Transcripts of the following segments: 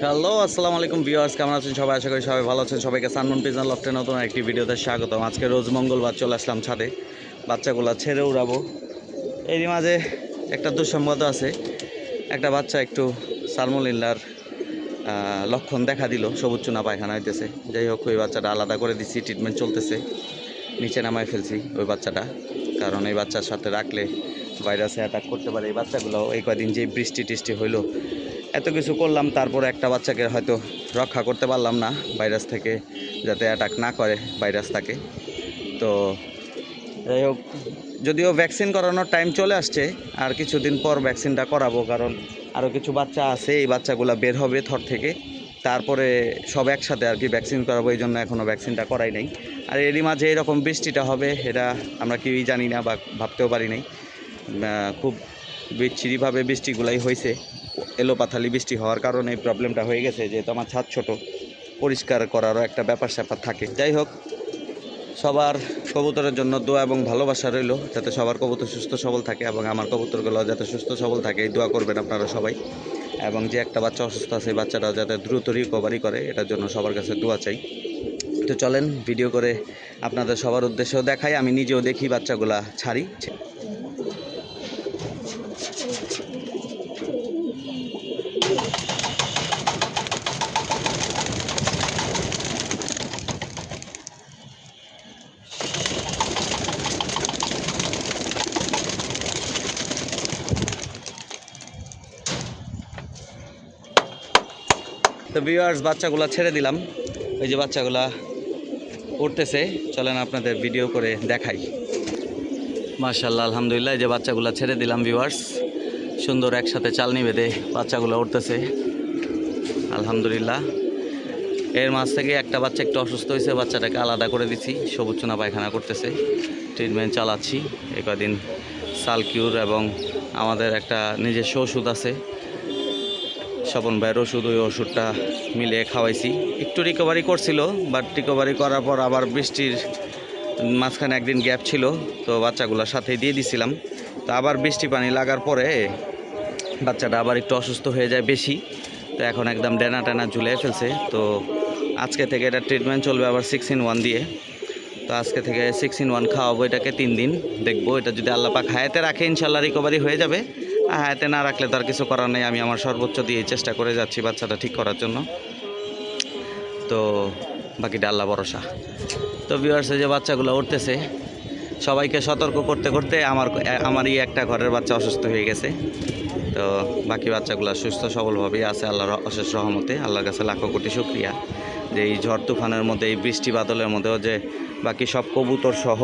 Hello, আসসালামু আলাইকুম viewers, কেমন আছেন সবাই? আশা করি সবাই ভালো আছেন। সবাইকে সানমুন পিজন লফটে নতুন একটি ভিডিওতে স্বাগতম। আজকে রোজ মঙ্গলবার চলে আসলাম ছাদে, বাচ্চাগুলা ছেড়ে উড়াবো। এরই মাঝে একটা দুঃসংবাদ আছে, একটা বাচ্চা একটু সালমোনেল্লার লক্ষণ দেখা দিল, সবুজ চুনা পায়খানা হইতেছে। যাই হোক, ওই বাচ্চাটা আলাদা করে দিচ্ছি, ট্রিটমেন্ট চলতেছে, নিচে নামায় ফেলছি ওই বাচ্চাটা, কারণ এই বাচ্চার সাথে রাখলে ভাইরাসে অ্যাটাক করতে পারে। এই বাচ্চাগুলো এই কদিন যে বৃষ্টি টিষ্টি হইলো, এত কিছু করলাম, তারপরে একটা বাচ্চাকে হয়তো রক্ষা করতে পারলাম না ভাইরাস থেকে, যাতে অ্যাটাক না করে ভাইরাস তাকে। তো যাই হোক, যদিও ভ্যাকসিন করানোর টাইম চলে আসছে, আর কিছুদিন পর ভ্যাকসিনটা করাবো, কারণ আরও কিছু বাচ্চা আছে, এই বাচ্চাগুলো বের হবে থর থেকে, তারপরে সব একসাথে আর কি ভ্যাকসিন করাবো। এই জন্য এখনও ভ্যাকসিনটা করাই নাই। আর এরই মাঝে এরকম বৃষ্টিটা হবে, এটা আমরা কেউই জানি না বা ভাবতেও পারি নাই। খুব বিচ্ছিরিভাবে বৃষ্টিগুলাই হয়েছে, এলোপাথালি বৃষ্টি হওয়ার কারণে এই প্রবলেমটা হয়ে গেছে। যেহেতু আমার ছাদ ছোট, পরিষ্কার করারও একটা ব্যাপার স্যাপার থাকে। যাই হোক, সবার কবুতরের জন্য দোয়া এবং ভালোবাসা রইল, যাতে সবার কবুতর সুস্থ সবল থাকে এবং আমার কবুতরগুলো যাতে সুস্থ সবল থাকে, এই দোয়া করবেন আপনারা সবাই। এবং যে একটা বাচ্চা অসুস্থ আছে, এই বাচ্চাটাও যাতে দ্রুত রিকভারি করে, এটার জন্য সবার কাছে দোয়া চাই। তো চলেন ভিডিও করে আপনাদের সবার উদ্দেশ্যেও দেখাই, আমি নিজেও দেখি বাচ্চাগুলা ছাড়ি। তো ভিউয়ার্স, বাচ্চাগুলা ছেড়ে দিলাম, ওই যে বাচ্চাগুলা উঠতেছে, চলেন আপনাদের ভিডিও করে দেখাই। মাশাআল্লাহ, আলহামদুলিল্লাহ, এই যে বাচ্চাগুলা ছেড়ে দিলাম ভিউয়ার্স, সুন্দর একসাথে চালনি বেঁধে বাচ্চাগুলো উঠতেছে, আলহামদুলিল্লাহ। এর মাঝ থেকে একটা বাচ্চা একটু অসুস্থ হয়েছে, বাচ্চাটাকে আলাদা করে দিচ্ছি, সবুজ চুনা পায়খানা করতেছে, ট্রিটমেন্ট চালাচ্ছি এই কদিন। সালকিউর এবং আমাদের একটা নিজস্ব ওষুধ আছে, স্বপন ভাইয়ের ওষুধ, ওই ওষুধটা মিলিয়ে খাওয়াইছি। একটু রিকভারি করছিল, বাট রিকভারি করার পর আবার বৃষ্টির মাঝখানে একদিন গ্যাপ ছিল, তো বাচ্চাগুলোর সাথেই দিয়ে দিছিলাম। তো আবার বৃষ্টি পানি লাগার পরে বাচ্চাটা আবার একটু অসুস্থ হয়ে যায় বেশি, তো এখন একদম ডেনা টেনা ঝুলে ফেলছে। তো আজকে থেকে এটা ট্রিটমেন্ট চলবে আবার 6-in-1 দিয়ে। তো আজকে থেকে 6-in-1 খাওয়াবো এটাকে 3 দিন, দেখবো এটা যদি আল্লাহ পাক হায়াতে রাখে ইনশাল্লাহ রিকভারি হয়ে যাবে, আর হায়াতে না রাখলে তো আর কিছু করার নেই। আমি আমার সর্বোচ্চ দিয়ে চেষ্টা করে যাচ্ছি বাচ্চাটা ঠিক করার জন্য, তো বাকিটা আল্লাহ ভরসা। তো ভিউয়ার্স, যে বাচ্চাগুলো উঠতেছে, সবাইকে সতর্ক করতে করতে আমারই একটা ঘরের বাচ্চা অসুস্থ হয়ে গেছে। তো বাকি বাচ্চাগুলো সুস্থ সবলভাবেই আছে আল্লাহর অশেষ রহমতে। আল্লাহর কাছে লাখো কোটি শুকরিয়া যে এই ঝড় তুফানের মধ্যে, এই বৃষ্টি বাদলের মধ্যেও যে বাকি সব কবুতর সহ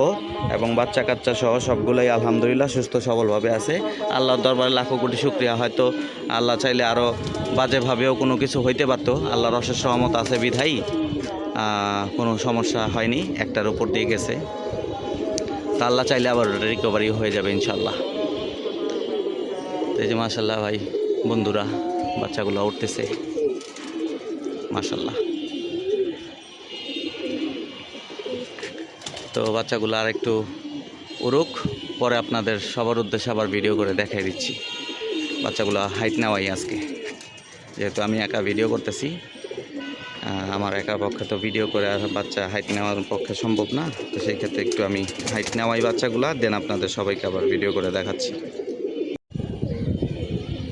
এবং বাচ্চা কাচ্চা সহ সবগুলোই আলহামদুলিল্লাহ সুস্থ সবলভাবে আছে। আল্লাহর দরবারে লাখো কোটি শুকরিয়া। হয়তো আল্লাহ চাইলে আরও বাজেভাবেও কোনো কিছু হইতে পারতো, আল্লাহর অশেষ রহমত আছে বিধাই কোনো সমস্যা হয়নি, একটার উপর দিয়ে গেছে। তা আল্লাহ চাইলে আবার রিকভারি হয়ে যাবে ইনশাল্লাহ। তো এই যে মাশাল্লাহ ভাই বন্ধুরা, বাচ্চাগুলো উঠতেছে মাশাল্লাহ। তো বাচ্চাগুলো আর একটু উড়ুক, পরে আপনাদের সবার উদ্দেশ্যে আবার ভিডিও করে দেখাই দিচ্ছি। বাচ্চাগুলো হাইট নেওয়াই আজকে, যেহেতু আমি একা ভিডিও করতেছি, আমার একার পক্ষে তো ভিডিও করে আর বাচ্চা হাইট নেওয়ার পক্ষে সম্ভব না। তো সেই ক্ষেত্রে একটু আমি হাইট নেওয়াই বাচ্চাগুলা, দেন আপনাদের সবাইকে আবার ভিডিও করে দেখাচ্ছি।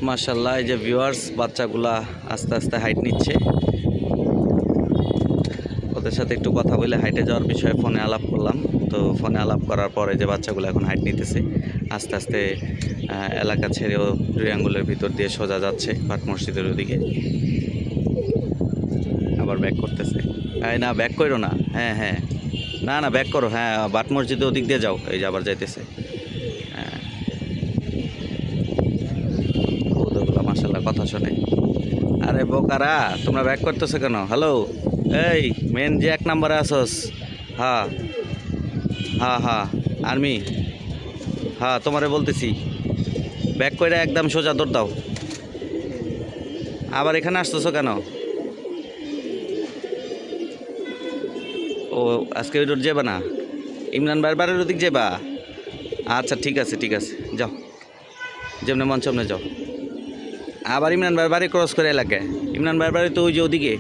মাশাল্লাহ, এই যে ভিউয়ার্স, বাচ্চাগুলা আস্তে আস্তে হাইট নিচ্ছে। ওদের সাথে একটু কথা বলে হাইটে যাওয়ার বিষয়ে ফোনে আলাপ করলাম। তো ফোনে আলাপ করার পরে যে বাচ্চাগুলো এখন হাইট নিতেছে, আস্তে আস্তে এলাকা ছেড়েও 2 আঙ্গুলের ভিতর দিয়ে সোজা যাচ্ছে পাট মসজিদের ওদিকে, আবার ব্যাক করতেছে। না ব্যাক করো না, হ্যাঁ হ্যাঁ, না ব্যাক করো, হ্যাঁ বাট মসজিদের ওদিক দিয়ে যাও, এই যে আবার যাইতেছে। হ্যাঁ, কবুতরগুলো মাশাল্লাহ কথা শোনে। আরে বোকারা, তোমরা ব্যাক করতেছো কেন? হ্যালো, এই মেন যে 1 নম্বরে আসোস, হ্যাঁ হ্যাঁ হ্যাঁ আর্মি, হ্যাঁ তোমারে বলতেছি ব্যাক করে একদম সোজা দৌড় দাও। আবার এখানে আসতেছো কেন? ও আজকে ওই রোড যাবা না, ইমরান বারবারের ওদিক যাবা? আচ্ছা ঠিক আছে যাও, যেমনি মন সামনে যাও। আবার ইমরান ভাইয়ের বাড়ি ক্রস করে এলাকায়। ইমরান ভাইয়ের বাড়ি তো ওই যে ওদিকে,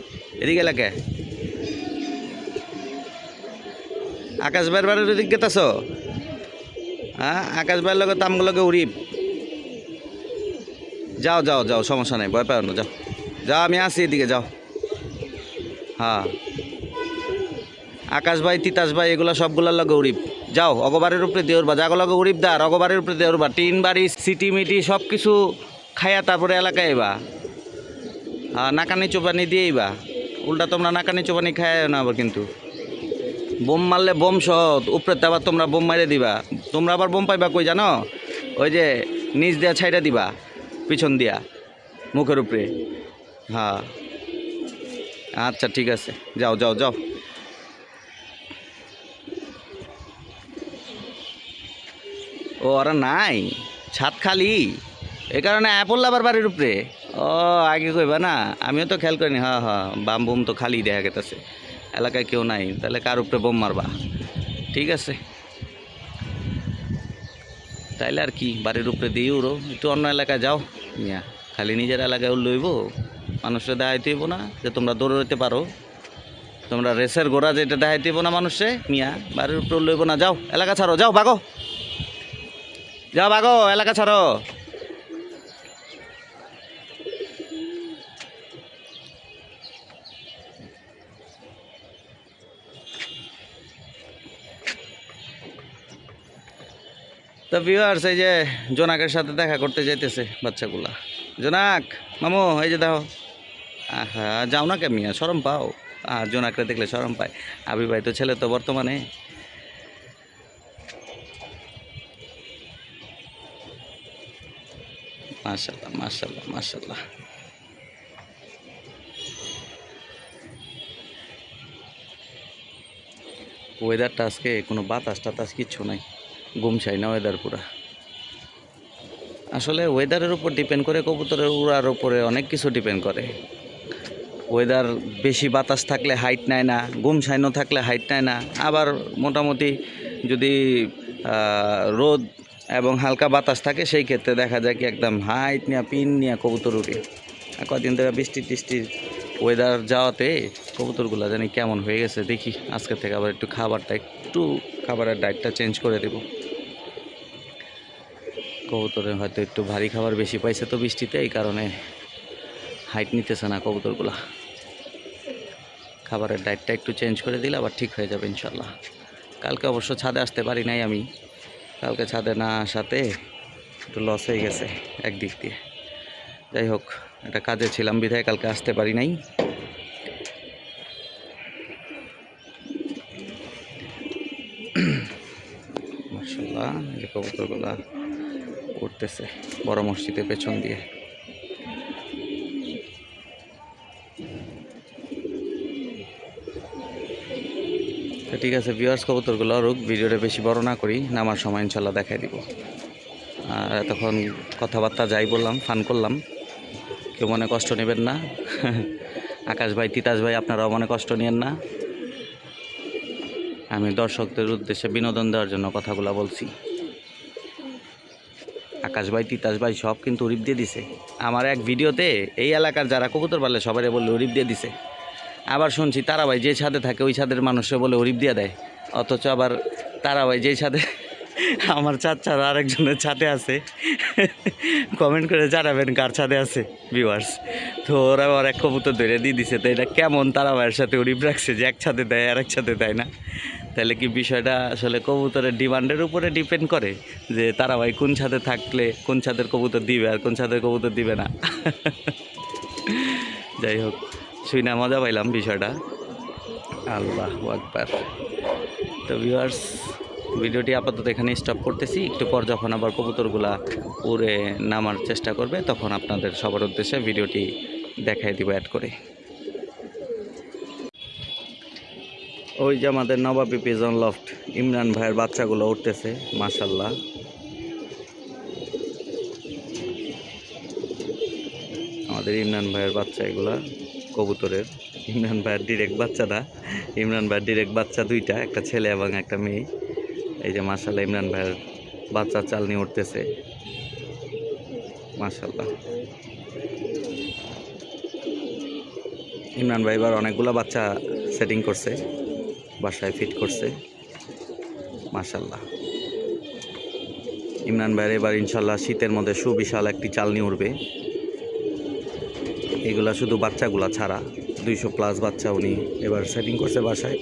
এদিকে এলাকায়। আকাশ ভাইয়ের বাড়ির ওদিক গেতাছ? হ্যাঁ, আকাশ ভাইয়ের লগে তামগুলোকে উড়িব। যাও যাও যাও, সমস্যা নেই, ভয় পাও না, যাও যাও, আমি আসি এদিকে, যাও। হ্যাঁ, আকাশ ভাই, তিতাস ভাই, এগুলো সবগুলোর লগে উড়িব। যাও, অগবারের উপরে দেউরবা, যাগো লগে উড়িব দার, অগবারের উপরে দেউরবা, টিন বাড়ি সিটি মিটি সব কিছু খাইয়া তারপরে এলাকায় এবা। হ্যাঁ, নাকানি চোপানি দিয়েইবা, উল্টা তোমরা নাকানি চোপানি খায় না আবার। কিন্তু বোম মারলে বোম সহ উপরে আবার তোমরা বোম মারে দিবা। তোমরা আবার বোম পাইবা কই জানো? ওই যে নিচ দিয়া ছাইড়া দিবা, পিছন দিয়া মুখের উপরে। হ্যাঁ, আচ্ছা ঠিক আছে, যাও যাও যাও। ও, ওরা নাই, ছাদ খালি, এই কারণে অ্যাপল আবার বাড়ির উপরে। ও, আগে কইবা না, আমিও তো খেয়াল করিনি। হ্যাঁ হ্যাঁ, বাম বুম তো খালি দেখা গেতেছে, এলাকায় কেউ নাই, তাহলে কার উপরে বোম মারবা? ঠিক আছে, তাইলে আর কি, বাড়ির উপরে দিয়ে উড়ো, একটু অন্য এলাকায় যাও মিয়া। খালি নিজের এলাকায় লইব, মানুষের দেখাইতে হইব না যে তোমরা দৌড়াইতে পারো, তোমরা রেসের গোড়া যেটা দেখাইতে হইব না মানুষে মিয়া। বাড়ির উপরে লইব না, যাও, এলাকা ছাড়ো, যাও ভাগো, যাও ভাগো, এলাকা ছাড়ো। তো ভিউয়ার্স, এই যে জোনাকের সাথে দেখা করতে যাইতেছে বাচ্চাগুলা। জোনাক মামু, এই যে দেখো। আহা, যাও না কেমিয়া, শরম পাও? জোনাকরে দেখলে শরম পায়? ভাই তো ছেলে তো বর্তমানে। মাশাল্লাহ মাশাল্লাহ মাশাল্লাহ। ওয়েদারটা আজকে কোনো বাতাস টাতাস কিচ্ছু নাই, গুমছাই না ওয়েদার পুরা। আসলে ওয়েদারের উপর ডিপেন্ড করে, কবুতরের উড়ার উপরে অনেক কিছু ডিপেন্ড করে। ওয়েদার বেশি বাতাস থাকলে হাইট নেয় না, গুমছাইনো থাকলে হাইট নেয় না। আবার মোটামুটি যদি রোদ এবং হালকা বাতাস থাকে, সেই ক্ষেত্রে দেখা যায় কি একদম হাইট নিয়ে পিন নিয়ে কবুতর উড়ে। কদিন ধরে বৃষ্টি টিষ্টির ওয়েদার যাওয়াতে কবুতরগুলো জানি কেমন হয়ে গেছে। দেখি আজকে থেকে আবার একটু খাবারের ডায়েটটা চেঞ্জ করে দেব। কবুতরে হয়তো একটু ভারী খাবার বেশি পাইছে তো বৃষ্টিতে, এই কারণে হাইট নিতেছে না কবুতরগুলা। খাবারের ডায়েটটা একটু চেঞ্জ করে দিলে আবার ঠিক হয়ে যাবে ইনশাল্লাহ। কালকে অবশ্য ছাদে আসতে পারি নাই আমি, কালকে ছাদে না আসাতে একটু লস হয়ে গেছে একদিক দিয়ে। যাই হোক, একটা কাজে ছিলাম বিধায় কালকে আসতে পারি নাই। মাশাআল্লাহ, এই কবুতরগুলা উঠতেছে বড় মসজিদের পেছন দিয়ে। তো ঠিক আছে ভিউয়ার্স, কবুতরগুলো রুক, ভিডিওটা বেশি বড় না করি, নামার সময় ইনশাল্লাহ দেখাই দিব। আর এতক্ষণ কথাবার্তা যাই বললাম, ফান করলাম, কেউ মনে কষ্ট নেবেন না। আকাশ ভাই, তিতাস ভাই, আপনারাও মনে কষ্ট নেন না। আমি দর্শকদের উদ্দেশ্যে বিনোদন দেওয়ার জন্য কথাগুলো বলছি। আকাশ ভাই, তিতাস ভাই সব কিন্তু উড়িপ দিয়ে দিছে আমার এক ভিডিওতে। এই এলাকার যারা কবুতর পালে সবাই বললে উড়িপ দিয়ে দিছে। আবার শুনছি তারা ভাই যে ছাদে থাকে ওই ছাদের মানুষরা বলে উড়িপ দিয়ে দেয়, অথচ আবার তারা ভাই যেই ছাদে আমার ছাড়া আরেকজনের ছাদে আছে। কমেন্ট করে জানাবেন কার ছাদে আছে ভিউয়ার্স। তো ওরা আবার এক কবুতর ধরে দিয়ে দিছে। তো এটা কেমন তারা ভাইয়ের সাথে উড়িপ রাখছে যে এক ছাদে দেয় আর এক ছাদে দেয় না? তাহলে কি বিষয়টা আসলে কবুতরের ডিমান্ডের উপরে ডিপেন্ড করে যে তারা ভাই কোন ছাদে থাকলে কোন ছাদের কবুতর দিবে আর কোন ছাদের কবুতর দিবে না। যাই হোক, শুই না মজা পাইলাম বিষয়টা। আল্লাহু আকবার। তো ভিউয়ার্স, ভিডিওটি আপাতত এখানে স্টপ করতেছি। একটু পর যখন আবার কবুতরগুলা উড়ে নামার চেষ্টা করবে তখন আপনাদের সবার উদ্দেশ্যে ভিডিওটি দেখাই দিব অ্যাড করে। ওই যে আমাদের নবাবী পিজন লফট, ইমরান ভাইয়ের বাচ্চাগুলো উঠতেছে মাশাল্লাহ। আমাদের ইমরান ভাইয়ের বাচ্চা এগুলা কবুতরের। ইমরান ভাইয়ের ডিরেক্ট বাচ্চা না, ইমরান ভাইয়ের ডিরেক্ট বাচ্চা দুইটা, একটা ছেলে এবং একটা মেয়ে। এই যে মাশাল্লাহ ইমরান ভাইয়ের বাচ্চা চাল নিয়ে উঠতেছে মাশাল্লাহ। ইমরান ভাই এবার অনেকগুলো বাচ্চা সেটিং করছে, বাসায় ফিট করছে। মাশাল্লাহ, ইমরান ভাইয়ের এবার ইনশাল্লাহ শীতের মধ্যে সুবিশাল একটি চালনি উঠবে। এগুলা শুধু বাচ্চাগুলা ছাড়া 200+ বাচ্চা উনি এবার সেটিং করছে বাসায়।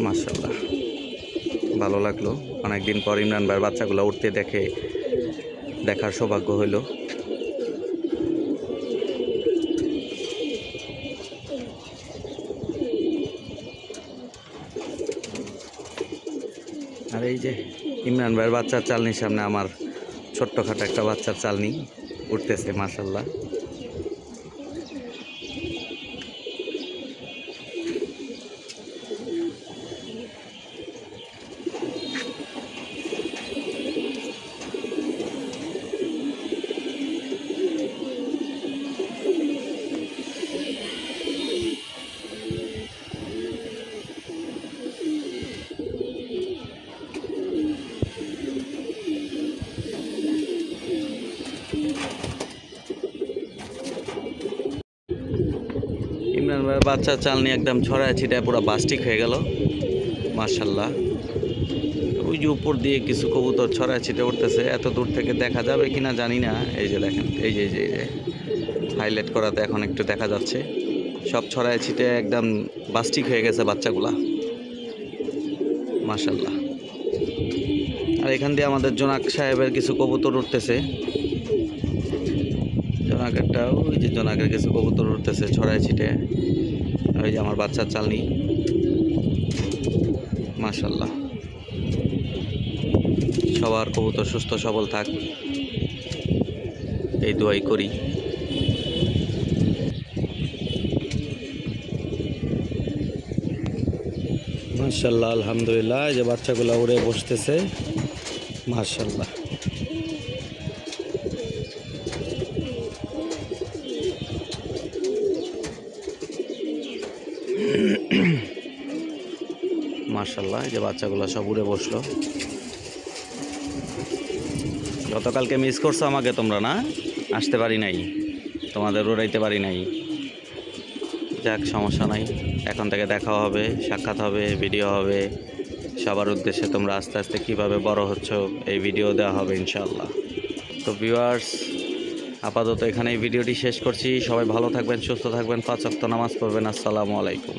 মাশাল্লাহ, ভালো লাগলো। অনেকদিন পর ইমরান ভাইয়ের বাচ্চাগুলো উঠতে দেখার সৌভাগ্য হইল। আর এই যে ইমরান ভাইয়ের বাচ্চার চালনির সামনে আমার ছোট্টখাটো একটা বাচ্চার চালনি উঠতেছে। মাশাল্লাহ, ইমরান ভাইয়ের বাচ্চার চালনি একদম ছড়ায় ছিটায় পুরো বাস্টিক হয়ে গেল। মাশাল্লাহ, ওই যে উপর দিয়ে কিছু কবুতর ছড়ায় ছিটে উঠতেছে, এত দূর থেকে দেখা যাবে কিনা জানি না। এই যে দেখেন, এই যে হাইলাইট করাতে এখন একটু দেখা যাচ্ছে। সব ছড়ায় ছিটে একদম বাস্টিক হয়ে গেছে বাচ্চাগুলা। মাশাল্লাহ, আর এখান দিয়ে আমাদের জোনাক সাহেবের কিছু কবুতর উঠতেছে। জোনাকেরটা, ওই যে জোনাকের কিছু কবুতর উঠতেছে ছড়ায় ছিটে। ওই যে আমার বাচ্চার চালনি। মাশাল্লাহ, সবার কবুতর সুস্থ সবল থাক, এই দোয়াই করি। মাশাল্লাহ, আলহামদুলিল্লাহ, এই যে বাচ্চাগুলো উড়ে বসতেছে। মাশাল্লাহ, মাশাল্লাহ, এই যে বাচ্চাগুলো সব উড়ে বসলো। গতকালকে মিস করছো আমাকে তোমরা, না? আসতে পারি নাই, তোমাদের উড়াইতে পারি নাই। যাক, সমস্যা নাই, এখন থেকে দেখা হবে, সাক্ষাৎ হবে, ভিডিও হবে। সবার উদ্দেশ্যে তোমরা আস্তে আস্তে কীভাবে বড় হচ্ছ এই ভিডিও দেওয়া হবে ইনশাআল্লাহ। তো ভিউয়ার্স, আপাতত এখানে এই ভিডিওটি শেষ করছি। সবাই ভালো থাকবেন, সুস্থ থাকবেন, 5 ওয়াক্ত নামাজ পড়বেন। আসসালামু আলাইকুম।